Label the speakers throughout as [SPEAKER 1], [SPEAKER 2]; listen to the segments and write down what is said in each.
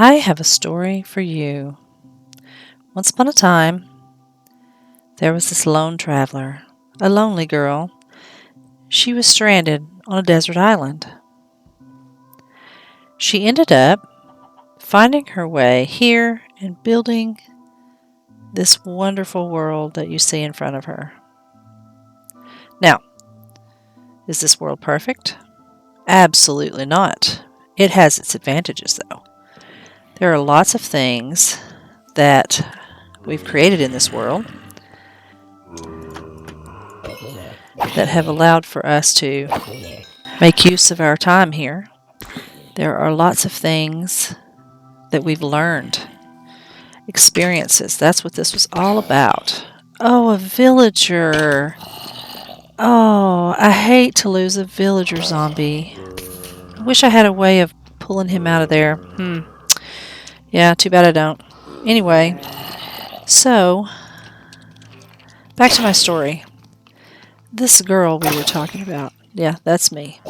[SPEAKER 1] I have a story for you. Once upon a time, there was this lone traveler, a lonely girl. She was stranded on a desert island. She ended up finding her way here and building this wonderful world that you see in front of her. Now, is this world perfect? Absolutely not. It has its advantages, though. There are lots of things that we've created in this world that have allowed for us to make use of our time here. There are lots of things that we've learned, experiences. That's what this was all about. Oh, a villager. Oh, I hate to lose a villager zombie. I wish I had a way of pulling him out of there. Yeah, too bad I don't. Anyway, so back to my story. This girl we were talking about. Yeah, that's me.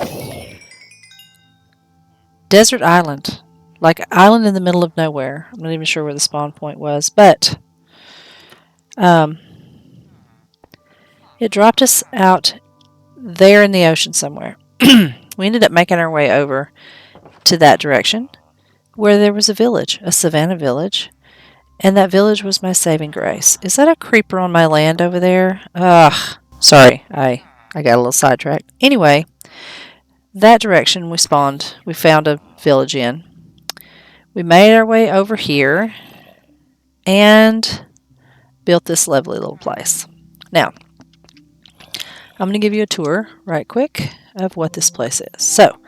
[SPEAKER 1] Desert island. Like island in the middle of nowhere. I'm not even sure where the spawn point was, but it dropped us out there in the ocean somewhere. We ended up making our way over to that direction where there was a village, a savannah village, and that village was my saving grace. Is that a creeper on my land over there? Ugh, sorry, I got a little sidetracked. Anyway, that direction we spawned, we found a village in. We made our way over here and built this lovely little place. Now, I'm going to give you a tour right quick of what this place is. So,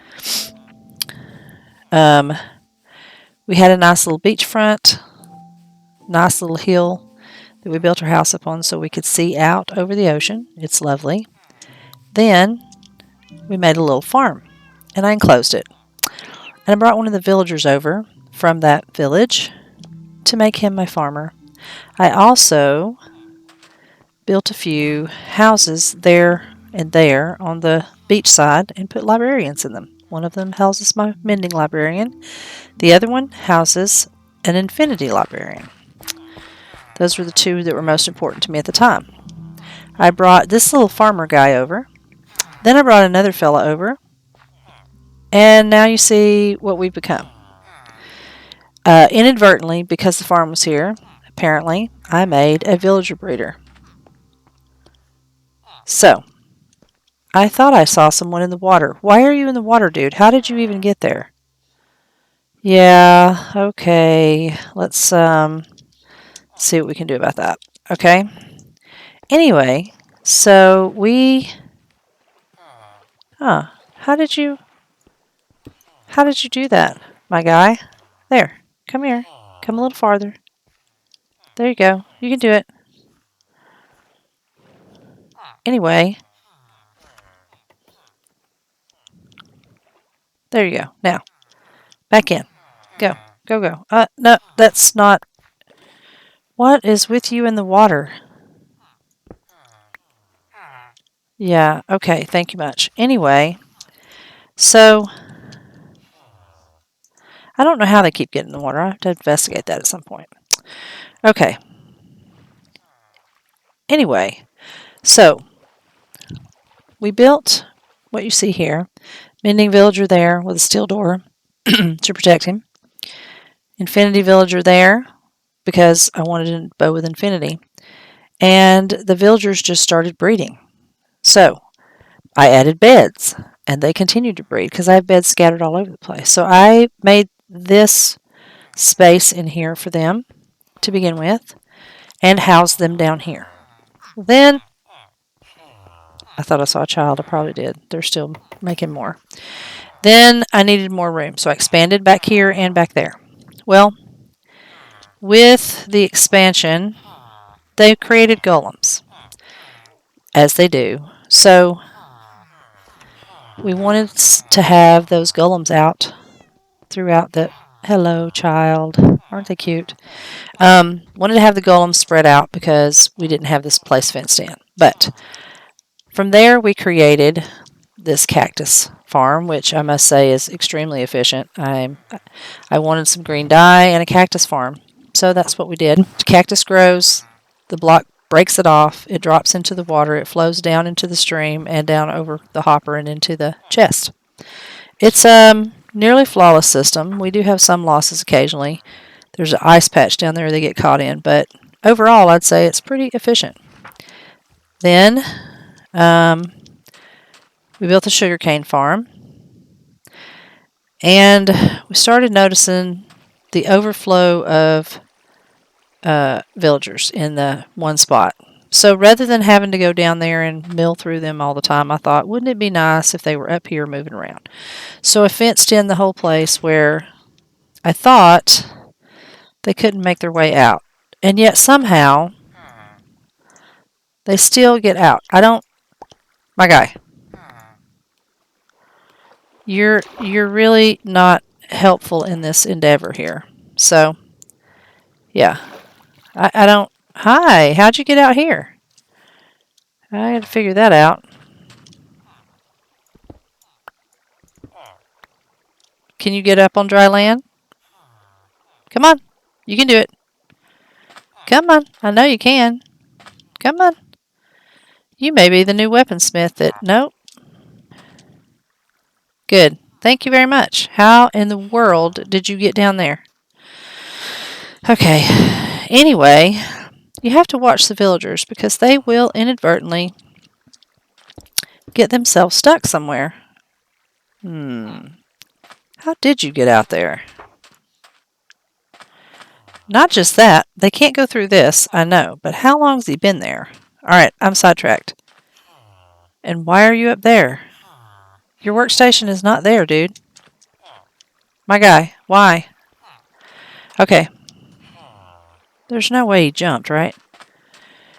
[SPEAKER 1] we had a nice little beachfront, nice little hill that we built our house up on so we could see out over the ocean. It's lovely. Then we made a little farm, and I enclosed it. And I brought one of the villagers over from that village to make him my farmer. I also built a few houses there and there on the beach side and put librarians in them. One of them houses my mending librarian. The other one houses an infinity librarian. Those were the two that were most important to me at the time. I brought this little farmer guy over. Then I brought another fella over. And now you see what we've become. Inadvertently, because the farm was here, apparently, I made a villager breeder. So, I thought I saw someone in the water. Why are you in the water, dude? How did you even get there? Yeah, okay. Let's see what we can do about that. Okay? Anyway, so we... How did you do that, my guy? There. Come here. Come a little farther. There you go. You can do it. Anyway. There you go. Now, back in. Go. Go, go. No, that's not... What is with you in the water? Yeah, okay. Thank you much. Anyway, so... I don't know how they keep getting in the water. I have to investigate that at some point. Okay. Anyway, so we built what you see here. Mending villager there with a steel door to protect him. Infinity villager there because I wanted to bow with infinity. And the villagers just started breeding. So I added beds and they continued to breed because I have beds scattered all over the place. So I made this space in here for them to begin with and house them down here. Then I thought I saw a child. I probably did. They're still making more. Then I needed more room, so I expanded back here and back there. Well, with the expansion, they created golems, as they do. So we wanted to have those golems out throughout the... Hello, child. Aren't they cute? Wanted to have the golems spread out because we didn't have this place fenced in. But from there, we created this cactus farm, which I must say is extremely efficient. I wanted some green dye and a cactus farm, so that's what we did. The cactus grows, the block breaks it off, it drops into the water, it flows down into the stream and down over the hopper and into the chest. It's a nearly flawless system. We do have some losses occasionally. There's an ice patch down there they get caught in, but overall I'd say it's pretty efficient. Then we built a sugarcane farm, and we started noticing the overflow of villagers in the one spot. So rather than having to go down there and mill through them all the time, I thought, wouldn't it be nice if they were up here moving around? So I fenced in the whole place where I thought they couldn't make their way out. And yet somehow they still get out. My guy, you're really not helpful in this endeavor here. So, yeah. I don't... Hi, how'd you get out here? I had to figure that out. Can you get up on dry land? Come on. You can do it. Come on. I know you can. Come on. You may be the new weaponsmith that... Nope. Good. Thank you very much. How in the world did you get down there? Okay. Anyway, you have to watch the villagers because they will inadvertently get themselves stuck somewhere. How did you get out there? Not just that, they can't go through this, I know, but how long has he been there? Alright, I'm sidetracked. And why are you up there? Your workstation is not there, dude. My guy, why? Okay. There's no way he jumped, right?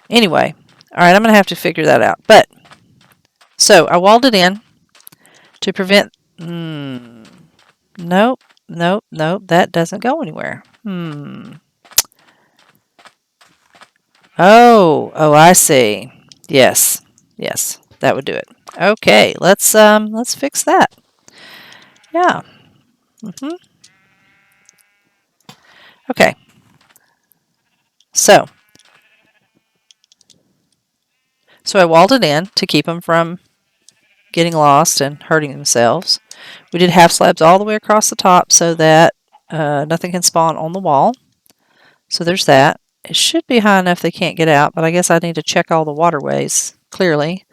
[SPEAKER 1] Anyway, alright, I'm going to have to figure that out. But, so, I walled it in to prevent... Nope, that doesn't go anywhere. Oh, I see. Yes, that would do it. Okay, let's fix that. Yeah. Okay. So I walled it in to keep them from getting lost and hurting themselves. We did half slabs all the way across the top so that nothing can spawn on the wall. So there's that. It should be high enough they can't get out, but I guess I need to check all the waterways clearly.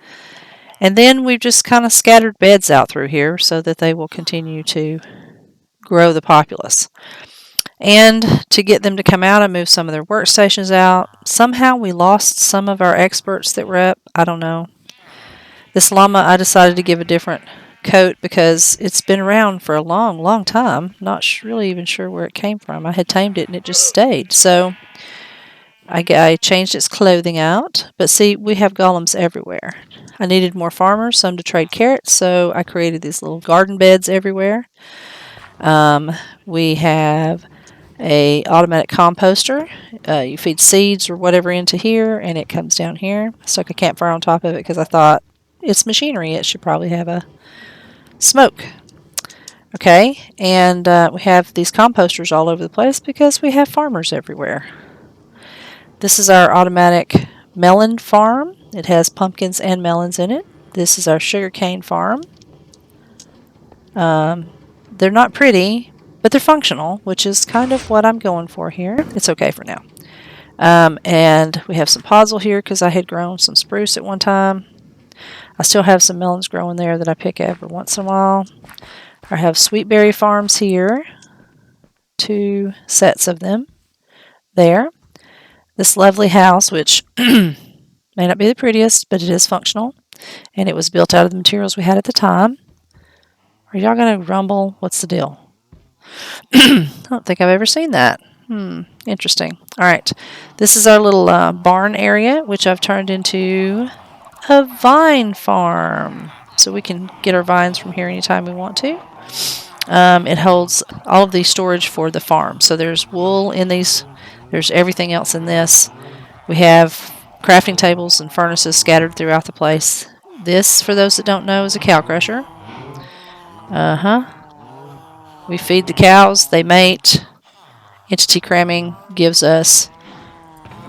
[SPEAKER 1] And then we've just kind of scattered beds out through here so that they will continue to grow the populace. And to get them to come out, I moved some of their workstations out. Somehow we lost some of our experts that were up. I don't know. This llama I decided to give a different coat because it's been around for a long time. Not really even sure where it came from. I had tamed it and it just stayed. So I changed its clothing out. But see, we have golems everywhere. I needed more farmers, some to trade carrots, so I created these little garden beds everywhere. We have a automatic composter. You feed seeds or whatever into here, and it comes down here. I stuck a campfire on top of it because I thought it's machinery. It should probably have a smoke. Okay, and we have these composters all over the place because we have farmers everywhere. This is our automatic melon farm. It has pumpkins and melons in it. This is our sugarcane farm. They're not pretty, but they're functional, which is kind of what I'm going for here. It's okay for now. And we have some podzol here because I had grown some spruce at one time. I still have some melons growing there that I pick every once in a while. I have sweetberry farms here. 2 sets of them there. This lovely house, which may not be the prettiest, but it is functional. And it was built out of the materials we had at the time. Are y'all going to grumble? What's the deal? I don't think I've ever seen that. Interesting. All right. This is our little barn area, which I've turned into a vine farm. So we can get our vines from here anytime we want to. It holds all of the storage for the farm. So there's wool in these. There's everything else in this. We have crafting tables and furnaces scattered throughout the place. This, for those that don't know, is a cow crusher. We feed the cows, they mate. Entity cramming gives us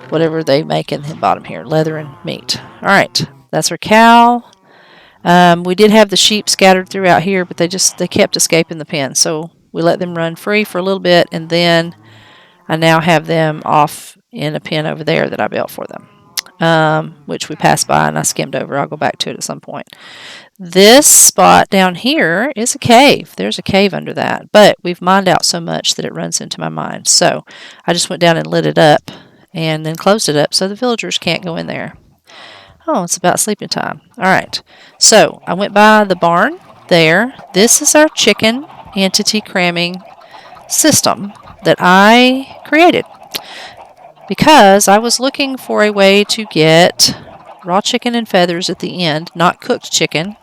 [SPEAKER 1] whatever they make in the bottom here, leather and meat. All right, that's our cow. We did have the sheep scattered throughout here, but they kept escaping the pen, so we let them run free for a little bit, and then I now have them off in a pen over there that I built for them, which we passed by and I skimmed over. I'll go back to it at some point. This spot down here is a cave. There's a cave under that, but we've mined out so much that it runs into my mind. So I just went down and lit it up and then closed it up so the villagers can't go in there. Oh, it's about sleeping time. All right. So I went by the barn there. This is our chicken entity cramming system that I created because I was looking for a way to get raw chicken and feathers at the end, not cooked chicken,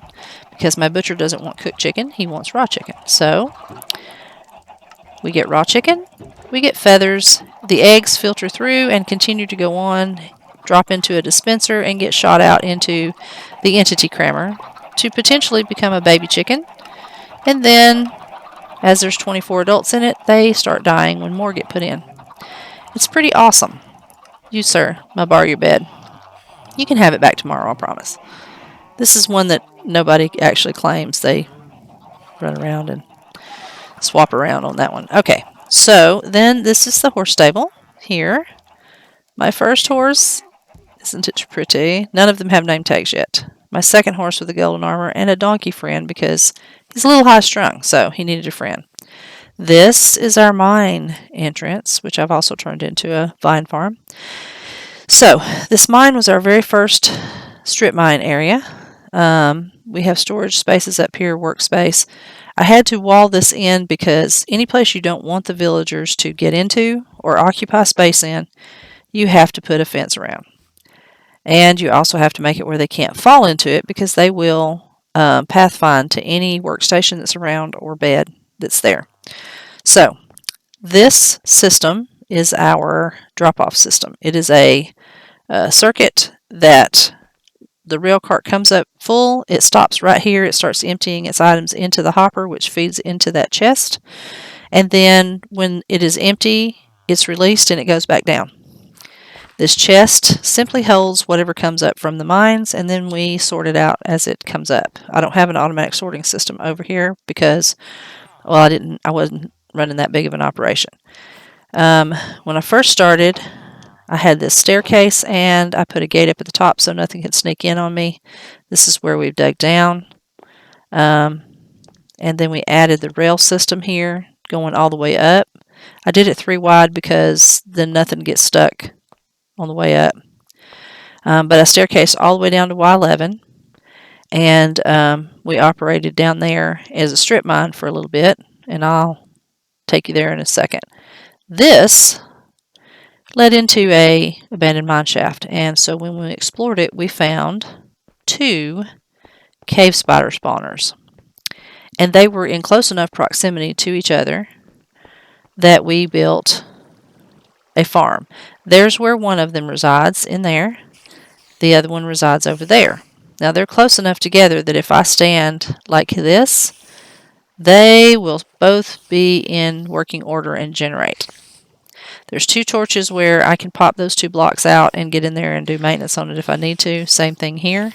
[SPEAKER 1] because my butcher doesn't want cooked chicken. He wants raw chicken. So we get raw chicken, we get feathers, the eggs filter through and continue to go on, drop into a dispenser, and get shot out into the entity crammer to potentially become a baby chicken. And then, as there's 24 adults in it, they start dying when more get put in. It's pretty awesome. You, sir, I'll borrow your bed. You can have it back tomorrow, I promise. This is one that nobody actually claims. They run around and swap around on that one. Okay, so then this is the horse stable here. My first horse, isn't it pretty? None of them have name tags yet. My second horse with the golden armor, and a donkey friend because he's a little high-strung, so he needed a friend. This is our mine entrance, which I've also turned into a vine farm. So this mine was our very first strip mine area. We have storage spaces up here, workspace. I had to wall this in because any place you don't want the villagers to get into or occupy space in, you have to put a fence around. And you also have to make it where they can't fall into it because they will pathfind to any workstation that's around or bed that's there. So this system is our drop-off system. It is a circuit that the rail cart comes up full, it stops right here, it starts emptying its items into the hopper, which feeds into that chest, and then when it is empty, it's released and it goes back down. This chest simply holds whatever comes up from the mines, and then we sort it out as it comes up. I don't have an automatic sorting system over here because, well, I wasn't running that big of an operation. When I first started, I had this staircase and I put a gate up at the top so nothing could sneak in on me. This is where we've dug down. And then we added the rail system here going all the way up. I did it 3 wide because then nothing gets stuck on the way up. But I staircased all the way down to Y11. And we operated down there as a strip mine for a little bit. And I'll take you there in a second. This led into a abandoned mine shaft, and so when we explored it, we found 2 cave spider spawners, and they were in close enough proximity to each other that we built a farm. There's where one of them resides, in there. The other one resides over there. Now they're close enough together that if I stand like this, they will both be in working order and generate. There's 2 torches where I can pop those 2 blocks out and get in there and do maintenance on it if I need to. Same thing here.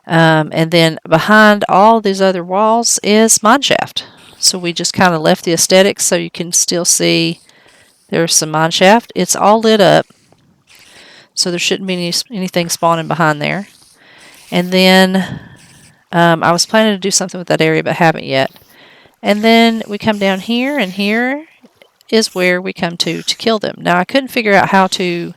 [SPEAKER 1] And then behind all these other walls is mine shaft. So we just kind of left the aesthetics so you can still see there's some mine shaft. It's all lit up, so there shouldn't be anything spawning behind there. And then I was planning to do something with that area but haven't yet. And then we come down here, and here is where we come to kill them. Now I couldn't figure out how to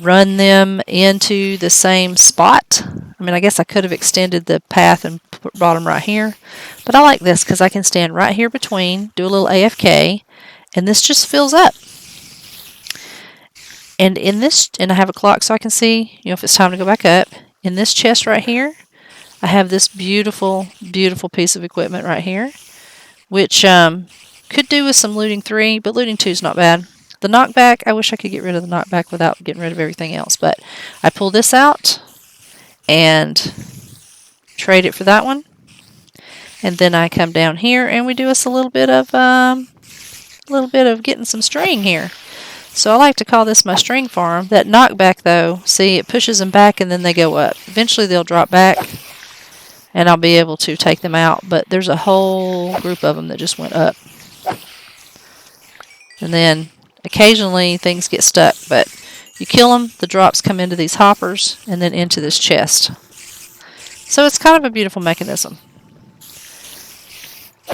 [SPEAKER 1] run them into the same spot. I mean, I guess I could have extended the path and brought them right here, but I like this because I can stand right here between, do a little AFK, and this just fills up. And in this, and I have a clock so I can see, if it's time to go back up. In this chest right here, I have this beautiful, beautiful piece of equipment right here, which could do with some looting 3, but looting 2 is not bad. The knockback, I wish I could get rid of the knockback without getting rid of everything else, but I pull this out, and trade it for that one. And then I come down here and we do us a little bit of getting some string here. So I like to call this my string farm. That knockback though, see, it pushes them back and then they go up. Eventually they'll drop back and I'll be able to take them out. But there's a whole group of them that just went up. And then occasionally things get stuck, but you kill them, the drops come into these hoppers and then into this chest. So it's kind of a beautiful mechanism.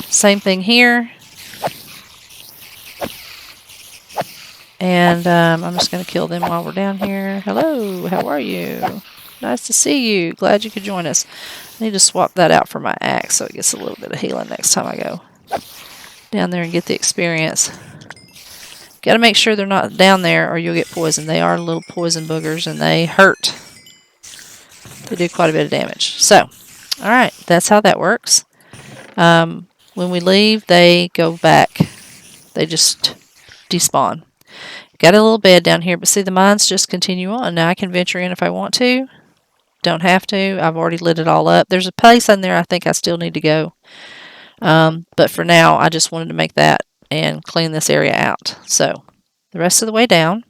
[SPEAKER 1] Same thing here. And I'm just going to kill them while we're down here. Hello, how are you? Nice to see you. Glad you could join us. I need to swap that out for my axe so it gets a little bit of healing next time I go down there and get the experience. Got to make sure they're not down there or you'll get poisoned. They are little poison boogers and they hurt. They do quite a bit of damage. So, alright, that's how that works. When we leave, they go back. They just despawn. Got a little bed down here, but see the mines just continue on. Now I can venture in if I want to. Don't have to. I've already lit it all up. There's a place in there I think I still need to go. But for now, I just wanted to make that and clean this area out. So the rest of the way down.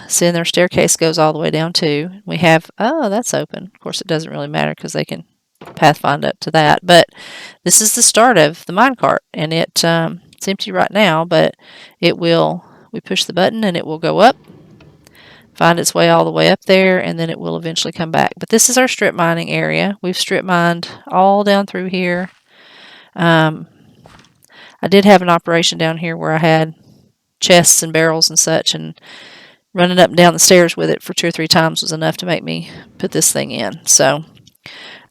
[SPEAKER 1] Seeing their staircase goes all the way down too. We have, oh, that's open. Of course, it doesn't really matter because they can pathfind up to that. But this is the start of the minecart, and it's empty right now, but it will, we push the button and it will go up, find its way all the way up there, and then it will eventually come back. But this is our strip mining area. We've strip mined all down through here. I did have an operation down here where I had chests and barrels and such, and running up and down the stairs with it for 2 or 3 times was enough to make me put this thing in. So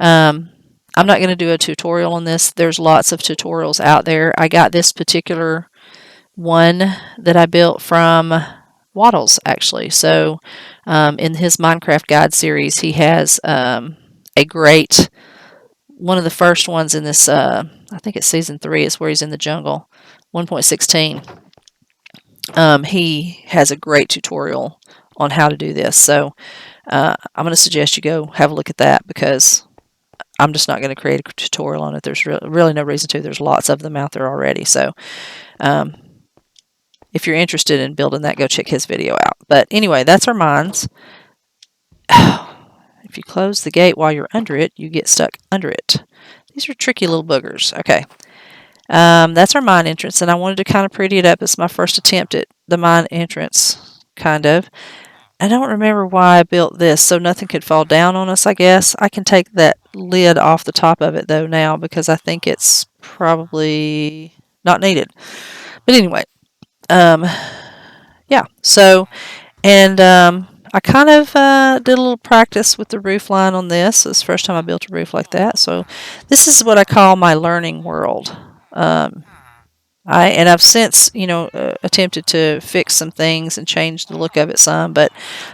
[SPEAKER 1] I'm not going to do a tutorial on this. There's lots of tutorials out there. I got this particular one that I built from Waddles, actually. So in his Minecraft Guide series, he has a great, one of the first ones in this, I think it's season 3, is where he's in the jungle, 1.16. He has a great tutorial on how to do this. So I'm going to suggest you go have a look at that because I'm just not going to create a tutorial on it. There's really no reason to. There's lots of them out there already. So if you're interested in building that, go check his video out. But anyway, that's our mines. If you close the gate while you're under it, you get stuck under it. These are tricky little boogers. Okay. That's our mine entrance, and I wanted to kind of pretty it up. It's my first attempt at the mine entrance, kind of. I don't remember why I built this, so nothing could fall down on us, I guess. I can take that lid off the top of it, though, now, because I think it's probably not needed. But anyway, yeah, so, and I kind of did a little practice with the roof line on this. It's the first time I built a roof like that, so this is what I call my learning world. I've since, attempted to fix some things and change the look of it some, but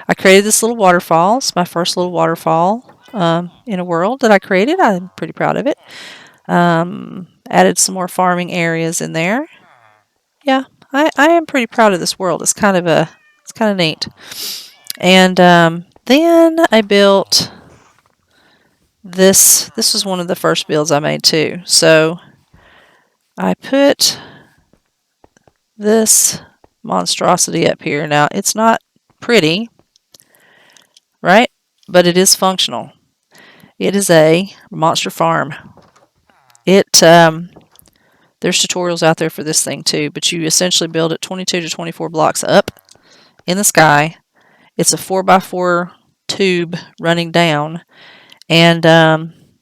[SPEAKER 1] I created this little waterfall. It's my first little waterfall in a world that I created. I'm pretty proud of it. Added some more farming areas in there. Yeah, I am pretty proud of this world. It's kind of neat. And then I built this. This was one of the first builds I made too. So I put this monstrosity up here. Now, it's not pretty, right? But it is functional. It is a monster farm. There's tutorials out there for this thing too, but you essentially build it 22 to 24 blocks up in the sky. It's a 4x4 tube running down, and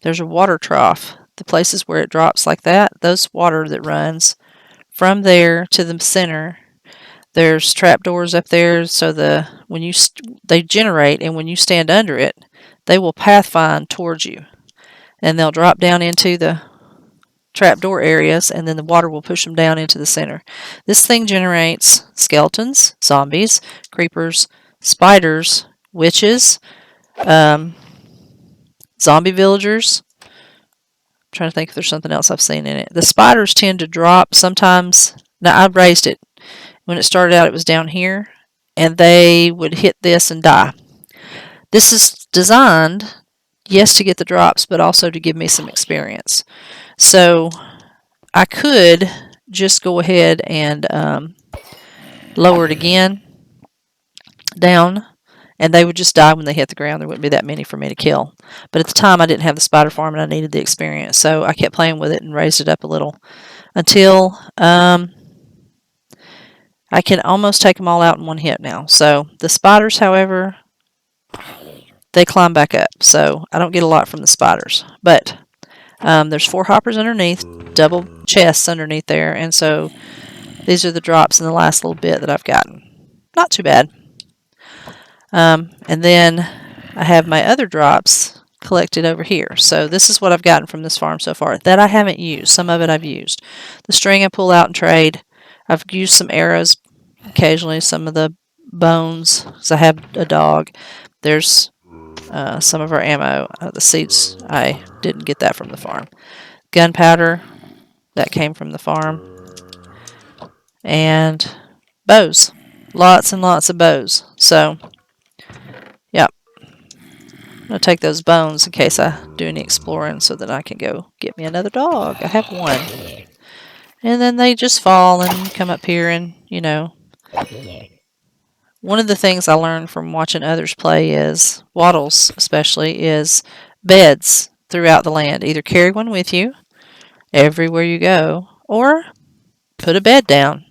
[SPEAKER 1] there's a water trough. The places where it drops like that, those water that runs from there to the center, there's trapdoors up there, so they generate, and when you stand under it, they will pathfind towards you, and they'll drop down into the trapdoor areas, and then the water will push them down into the center. This thing generates skeletons, zombies, creepers, spiders, witches, zombie villagers. Trying to think if there's something else I've seen in it. The spiders tend to drop sometimes. Now, I raised it. When it started out, it was down here, and they would hit this and die. This is designed, yes, to get the drops, but also to give me some experience. So I could just go ahead and lower it again down, and they would just die when they hit the ground. There wouldn't be that many for me to kill. But at the time, I didn't have the spider farm, and I needed the experience. So I kept playing with it and raised it up a little until I can almost take them all out in one hit now. So the spiders, however, they climb back up. So I don't get a lot from the spiders. But there's 4 hoppers underneath, double chests underneath there. And so these are the drops in the last little bit that I've gotten. Not too bad. And then I have my other drops collected over here. So this is what I've gotten from this farm so far that I haven't used. Some of it I've used. The string I pull out and trade. I've used some arrows occasionally, some of the bones, because I have a dog. There's some of our ammo. The seeds, I didn't get that from the farm. Gunpowder, that came from the farm. And bows. Lots and lots of bows. So, yeah. I'm going to take those bones in case I do any exploring so that I can go get me another dog. I have one. And then they just fall and come up here and, you know. One of the things I learned from watching others play is, waddles especially, is beds throughout the land. Either carry one with you everywhere you go, or put a bed down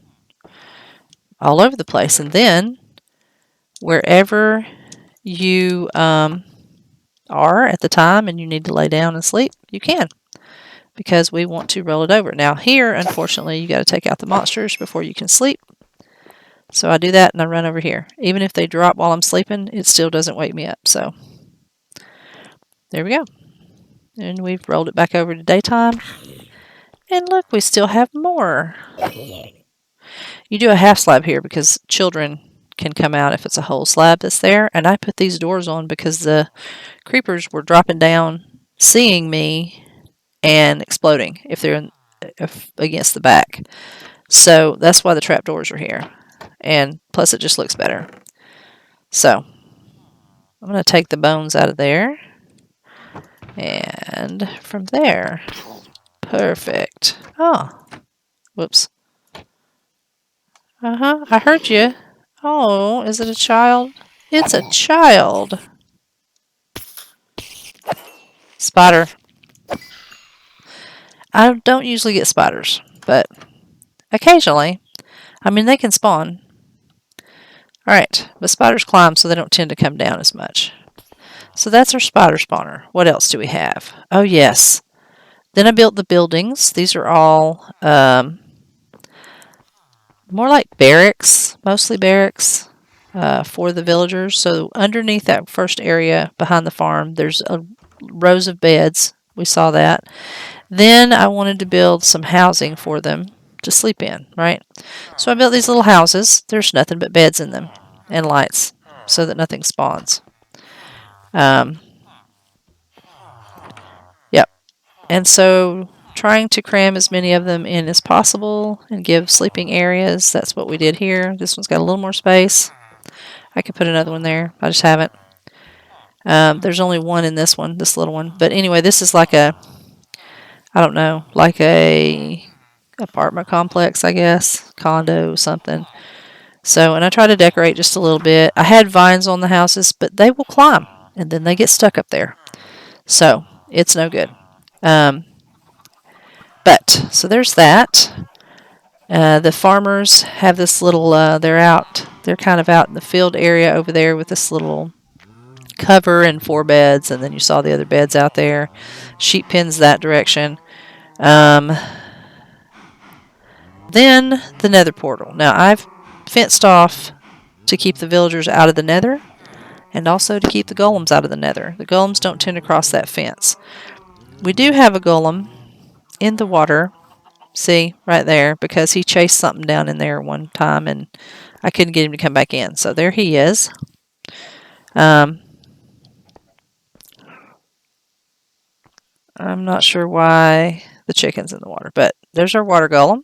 [SPEAKER 1] all over the place. And then, wherever you are at the time and you need to lay down and sleep, you can, because we want to roll it over. Now here, unfortunately, you got to take out the monsters before you can sleep. So I do that and I run over here. Even if they drop while I'm sleeping, it still doesn't wake me up. So there we go. And we've rolled it back over to daytime. And look, we still have more. You do a half slab here because children can come out if it's a whole slab that's there. And I put these doors on because the creepers were dropping down, seeing me, and exploding if they're against the back. So that's why the trap doors are here. And plus it just looks better. So I'm going to take the bones out of there. And from there. Perfect. Oh. Whoops. I heard you. Oh, is it a child? It's a child. Spider. I don't usually get spiders, but occasionally. I mean, they can spawn. Alright, but spiders climb, so they don't tend to come down as much. So that's our spider spawner. What else do we have? Oh, yes. Then I built the buildings. These are all more like barracks, mostly barracks for the villagers. So underneath that first area behind the farm, there's rows of beds. We saw that. Then I wanted to build some housing for them to sleep in, right? So I built these little houses. There's nothing but beds in them and lights so that nothing spawns. Yep. And so trying to cram as many of them in as possible and give sleeping areas. That's what we did here. This one's got a little more space. I could put another one there. I just haven't. There's only one in this one, this little one. But anyway, this is like a, I don't know, like a apartment complex, I guess, condo, something. So, and I try to decorate just a little bit. I had vines on the houses, but they will climb, and then they get stuck up there. So, it's no good. But, so there's that. The farmers have this little, they're kind of out in the field area over there with this little cover and 4 beds, and then you saw the other beds out there. Sheep pens that direction. Then the nether portal. Now I've fenced off to keep the villagers out of the nether and also to keep the golems out of the nether. The golems don't tend to cross that fence. We do have a golem in the water. See, right there, because he chased something down in there one time and I couldn't get him to come back in. So there he is. I'm not sure why the chicken's in the water, but there's our water golem.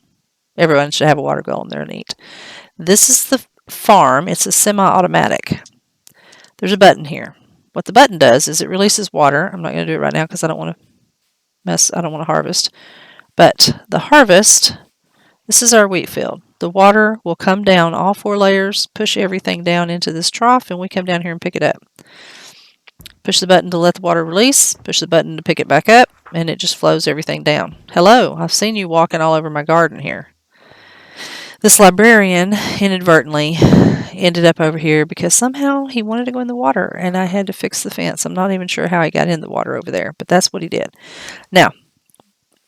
[SPEAKER 1] Everyone should have a water golem. They're neat. This is the farm. It's a semi-automatic. There's a button here. what the button does is it releases water. I'm not going to do it right now because I don't want to harvest. But the harvest, this is our wheat field. The water will come down all 4 layers, push everything down into this trough, and we come down here and pick it up. Push the button to let the water release, push the button to pick it back up, and it just flows everything down. Hello, I've seen you walking all over my garden here. This librarian inadvertently ended up over here because somehow he wanted to go in the water, and I had to fix the fence. I'm not even sure how he got in the water over there, but that's what he did. Now,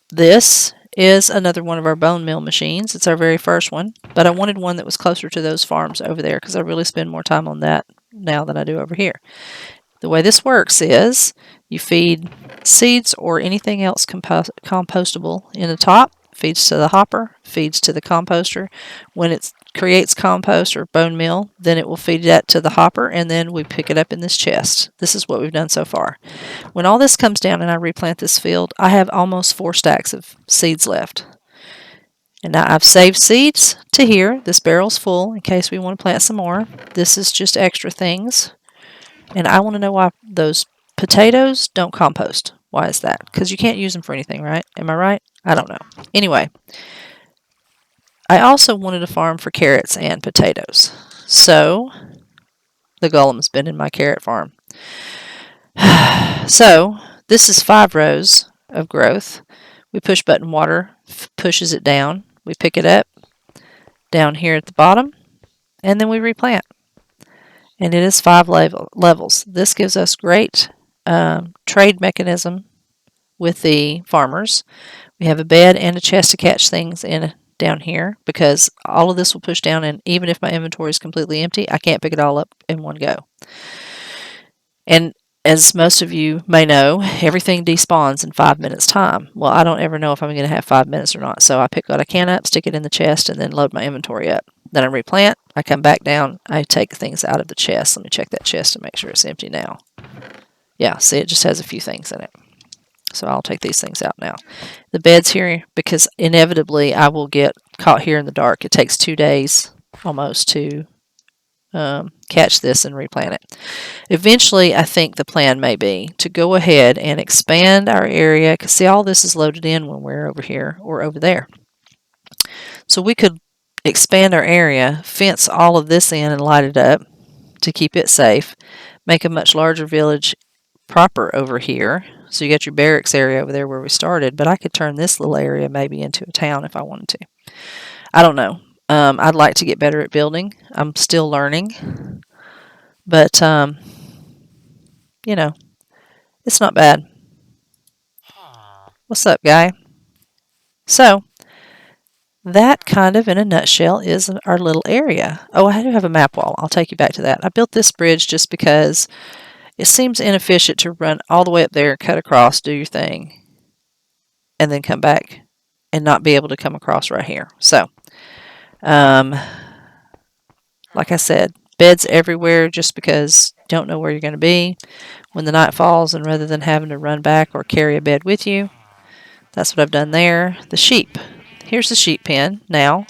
[SPEAKER 1] this is another one of our bone meal machines. It's our very first one, but I wanted one that was closer to those farms over there because I really spend more time on that now than I do over here. The way this works is you feed seeds or anything else compostable in the top, feeds to the hopper, feeds to the composter. When it creates compost or bone meal, then it will feed that to the hopper, and then we pick it up in this chest. This is what we've done so far. When all this comes down and I replant this field, I have almost 4 stacks of seeds left. And now I've saved seeds to here. This barrel's full in case we want to plant some more. This is just extra things. And I want to know why those potatoes don't compost. Why is that? Because you can't use them for anything, right? Am I right? I don't know. Anyway, I also wanted a farm for carrots and potatoes. So, the golem's been in my carrot farm. So, this is 5 rows of growth. We push button water, pushes it down. We pick it up down here at the bottom, and then we replant. And it is 5 levels. This gives us great trade mechanism with the farmers. We have a bed and a chest to catch things in down here because all of this will push down, and even if my inventory is completely empty, I can't pick it all up in one go. And as most of you may know, everything despawns in 5 minutes time. Well, I don't ever know if I'm going to have 5 minutes or not, so I pick what I can up, stick it in the chest, and then load my inventory up. Then I replant, I come back down, I take things out of the chest. Let me check that chest to make sure it's empty now. Yeah, see, it just has a few things in it. So I'll take these things out now. The bed's here because inevitably I will get caught here in the dark. It takes 2 days almost to catch this and replant it. Eventually, I think the plan may be to go ahead and expand our area, because see, all this is loaded in when we're over here or over there. So we could expand our area, fence all of this in and light it up to keep it safe, make a much larger village proper over here. So you got your barracks area over there where we started, but I could turn this little area maybe into a town if I wanted to. I don't know. I'd like to get better at building. I'm still learning, but you know, it's not bad. What's up, guy? So that kind of in a nutshell is our little area. Oh, I do have a map wall. I'll take you back to that. I built this bridge just because it seems inefficient to run all the way up there, cut across, do your thing, and then come back and not be able to come across right here. So, like I said, beds everywhere just because you don't know where you're going to be when the night falls, and rather than having to run back or carry a bed with you, that's what I've done there. The sheep. Here's the sheep pen now.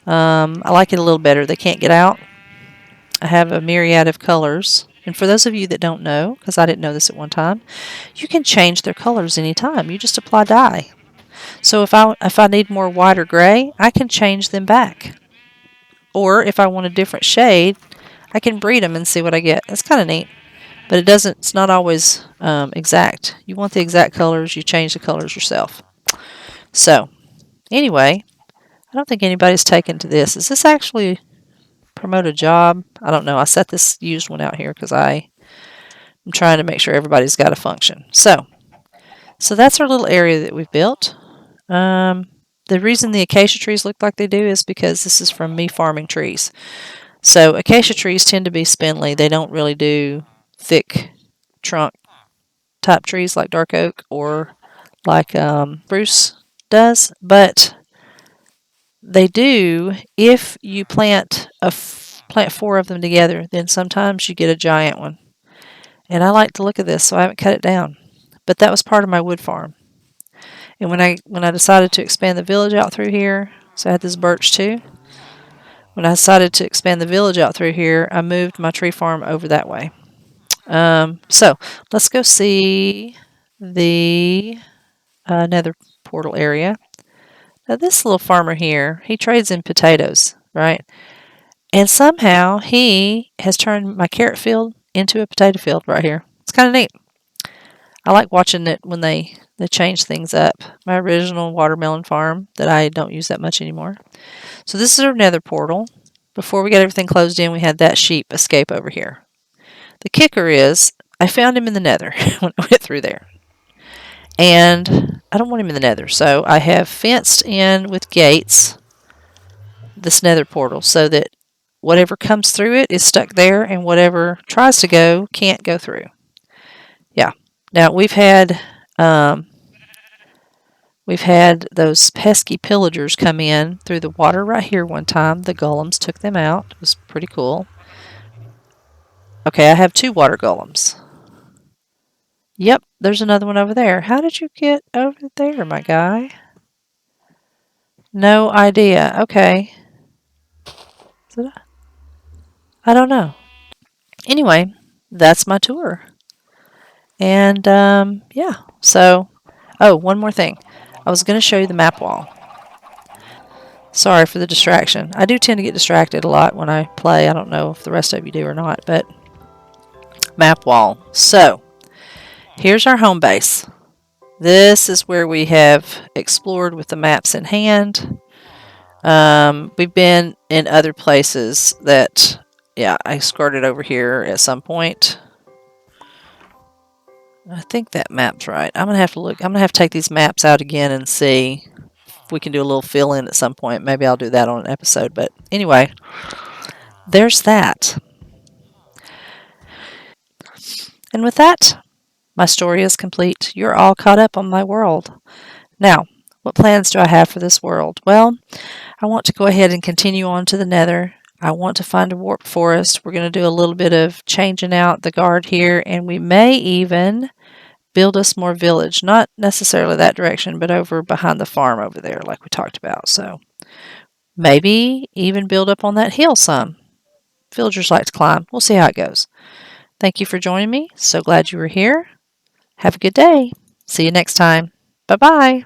[SPEAKER 1] I like it a little better. They can't get out. I have a myriad of colors. And for those of you that don't know, because I didn't know this at one time, you can change their colors anytime. You just apply dye. So if I need more white or gray, I can change them back. Or if I want a different shade, I can breed them and see what I get. That's kind of neat. But it's not always exact. You want the exact colors, you change the colors yourself. So, anyway, I don't think anybody's taken to this. Is this actually promote a job? I don't know. I set this used one out here because I'm trying to make sure everybody's got a function. So that's our little area that we've built. The reason the acacia trees look like they do is because this is from me farming trees. So acacia trees tend to be spindly. They don't really do thick trunk type trees like dark oak or like spruce does, but they do if you plant 4 of them together. Then sometimes you get a giant one, and I like to look at this, so I haven't cut it down. But that was part of my wood farm. And when I decided to expand the village out through here, so I had this birch too. When I decided to expand the village out through here, I moved my tree farm over that way. So let's go see the nether portal area. Now this little farmer here, he trades in potatoes, right? And somehow he has turned my carrot field into a potato field right here. It's kind of neat. I like watching it when they change things up. My original watermelon farm that I don't use that much anymore. So this is our nether portal. Before we got everything closed in, we had that sheep escape over here. The kicker is I found him in the nether when I went through there. And I don't want him in the nether, so I have fenced in with gates this nether portal so that whatever comes through it is stuck there and whatever tries to go can't go through. Yeah. Now we've had those pesky pillagers come in through the water right here one time. The golems took them out. It was pretty cool. Okay, I have 2 water golems. Yep, there's another one over there. How did you get over there, my guy? No idea. Okay. I don't know. Anyway, that's my tour. And yeah, so, oh, one more thing. I was going to show you the map wall. Sorry for the distraction. I do tend to get distracted a lot when I play. I don't know if the rest of you do or not, but map wall. So, here's our home base. This is where we have explored with the maps in hand. We've been in other places that, yeah, I skirted over here at some point. I think that map's right. I'm going to have to look. I'm going to have to take these maps out again and see if we can do a little fill-in at some point. Maybe I'll do that on an episode. But anyway, there's that. And with that, my story is complete. You're all caught up on my world. Now, what plans do I have for this world? Well, I want to go ahead and continue on to the nether. I want to find a warp forest. We're going to do a little bit of changing out the guard here, and we may even build us more village. Not necessarily that direction, but over behind the farm over there, like we talked about. So maybe even build up on that hill some. Villagers like to climb. We'll see how it goes. Thank you for joining me. So glad you were here. Have a good day. See you next time. Bye-bye.